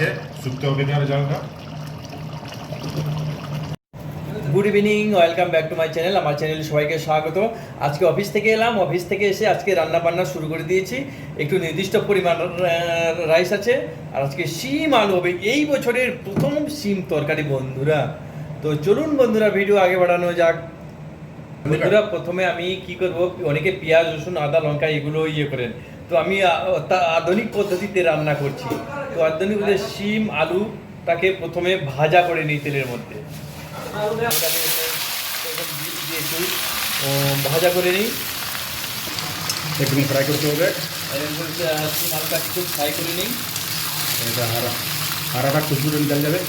আছে, শুকতে হবে দেওয়ার জলটা। Good evening, welcome back to my channel. আমার চ্যানেলে সবাইকে স্বাগত। আজকে অফিস থেকে এলাম, অফিস থেকে এসে আজকে রান্না বান্না শুরু করে দিয়েছি। একটু নির্দিষ্ট পরিমাণ রাইস আছে, আর আজকে শিম আলু হবে, এই বছরের প্রথম শিম তরকারি বন্ধুরা। তো চলুন বন্ধুরা, ভিডিও আগে বাড়ানো যাক। বন্ধুরা প্রথমে আমি কি করব, অনেকে পেঁয়াজ রসুন আদা লঙ্কা এগুলো করেন, তো আমি আধুনিক পদ্ধতিতে রান্না করছি। তো আধুনিক শিম আলুটাকে প্রথমে ভাজা করে নিই তেলের মধ্যে, ভাজা করে নিই। একদম ফ্রাই করতে হবে, শিম আলুটা একটু ফ্রাই করে নিই। এটা হারাটা খুশবুটা নিকাল যাবে।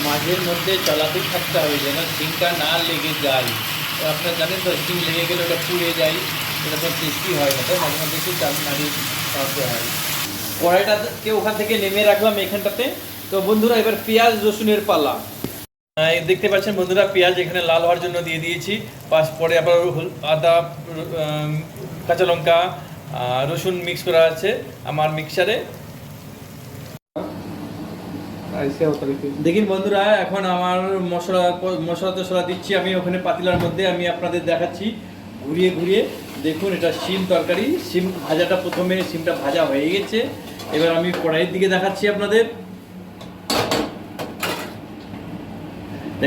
মাঝের মধ্যে চালাতে থাকতে হবে যেন শিমটা না লেগে যায়। তো আপনারা জানেন তো, শিম লেগে গেলে ওটা পুড়ে যায়, এটা তো টেস্টি হয় না। তো মাঝে মধ্যে একটু চাল নাড়িয়ে খাওয়াতে হয়। কড়াইটাকে ওখান থেকে নেমে রাখলাম এখানটাতে। তো বন্ধুরা এবার পেঁয়াজ রসুনের পালা। দেখতে পাচ্ছেন বন্ধুরা, পেঁয়াজ এখানে লাল হওয়ার জন্য দিয়ে দিয়েছি। পরে আবার আদা কাঁচা লঙ্কা রসুন মিক্স করা আছে আমার মিক্সারে। দেখুন বন্ধুরা, এখন আমার মশলা টশলা দিচ্ছি আমি ওখানে পাতিলার মধ্যে। আমি আপনাদের দেখাচ্ছি ঘুরিয়ে ঘুরিয়ে। দেখুন এটা শিম তরকারি, শিম ভাজাটা প্রথমে শিমটা ভাজা হয়ে গেছে। এবার আমি কড়াইয়ের দিকে দেখাচ্ছি আপনাদের।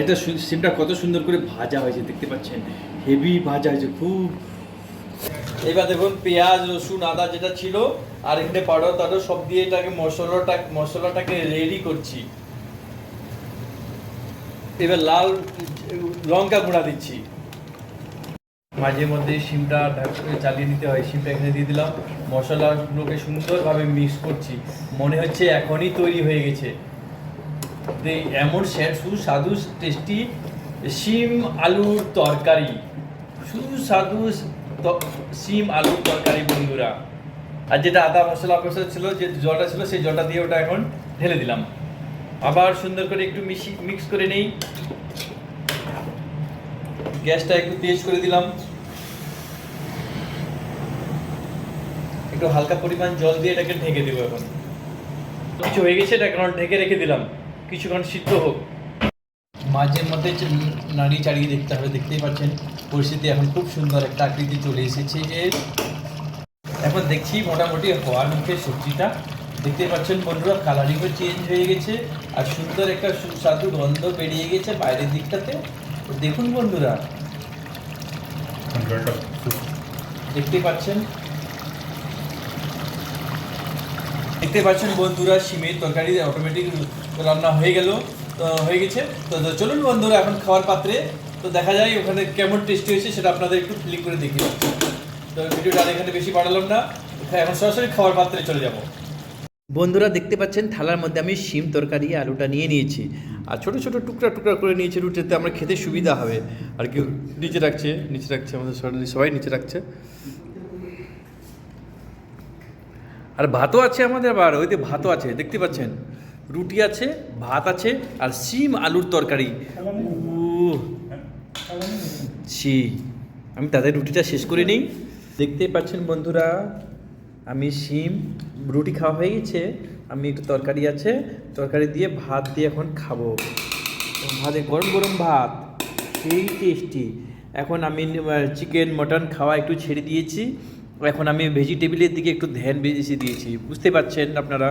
একটা শিমটা কত সুন্দর করে ভাজা হয়েছে দেখতে পাচ্ছেন, হেভি ভাজা হয়েছে খুব। এবার দেখুন পেঁয়াজ রসুন আদা যেটা ছিল আর এখানে পাউডার টাউডার সব দিয়ে এটাকে মশলাটাকে রেডি করছি। এবার লাল লঙ্কা গুঁড়া দিচ্ছি। মাঝে মধ্যে শিমটা চালিয়ে নিতে হয়। শিমটা এখানে দিয়ে দিলাম, মশলাগুলোকে সুন্দরভাবে মিক্স করছি। মনে হচ্ছে এখনই তৈরি হয়ে গেছে। এমন সুস্বাদু টেস্টি শিম আলুর তরকারি, সুস্বাদু শিম আলুর তরকারি বন্ধুরা। আর যেটা আদা মশলা ছিল, যে জলটা ছিল সেই জলটা দিয়ে ওটা এখন ঢেলে দিলাম। আবার সুন্দর করে একটু মিক্স করে নেই। গ্যাসটা একটু তেজ করে দিলাম। একটু হালকা পরিমাণ জল দিয়ে এটাকে ঢেকে দেবো। এখন কিছু হয়ে গেছে, এটা এখন ঢেকে রেখে দিলাম কিছুক্ষণ সিদ্ধ হোক। মাঝে মধ্যে নাড়িয়ে চাড়িয়ে দেখতে হবে। দেখতেই পাচ্ছেন পরিস্থিতি এখন খুব সুন্দর একটা আকৃতি চলে এসেছে। এখন দেখছি মোটামুটি হওয়ার মুখে সবজিটা। দেখতে পাচ্ছেন বন্ধুরা, কালারিংও চেঞ্জ হয়ে গেছে আর সুন্দর একটা সুস্বাদু গন্ধ বেরিয়ে গেছে বাইরের দিকটাতে। দেখুন বন্ধুরা, দেখতে পাচ্ছেন বন্ধুরা, শিমের তরকারি অটোমেটিক রান্না হয়ে গেছে। তো চলুন বন্ধুরা এখন খাওয়ার পাত্রে। তো দেখা যায় ওখানে কেমন টেস্টি হয়েছে সেটা আপনাদের একটু ক্লিক করে দেখিয়ে। তো ভিডিওটা এখানে বেশি বাড়ালাম না, এখন সরাসরি খাওয়ার পাত্রে চলে যাব। বন্ধুরা দেখতে পাচ্ছেন থালার মধ্যে আমি শিম তরকারি আলুটা নিয়ে নিয়েছি, আর ছোটো ছোটো টুকরা টুকরা করে নিয়েছি। রুটিতে আমরা খেতে সুবিধা হবে। আর কেউ নিচে রাখছে আমাদের সবাই নিচে রাখছে। আর ভাতও আছে আমাদের, আবার ওইতে ভাতও আছে দেখতে পাচ্ছেন, রুটি আছে, ভাত আছে, আর শিম আলুর তরকারি। আমি তাদের রুটিটা শেষ করে নিই। দেখতেই পাচ্ছেন বন্ধুরা, আমি শিম রুটি খাওয়া হয়ে গেছে, আমি একটু তরকারি আছে, তরকারি দিয়ে ভাত দিয়ে এখন খাবো। ভাতে গরম গরম ভাত, সেই টেস্টি। এখন আমি চিকেন মটন খাওয়া একটু ছেড়ে দিয়েছি। এখন আমি ভেজিটেবিলের দিকে একটু ধ্যান বেশি দিয়েছি, বুঝতে পারছেন আপনারা।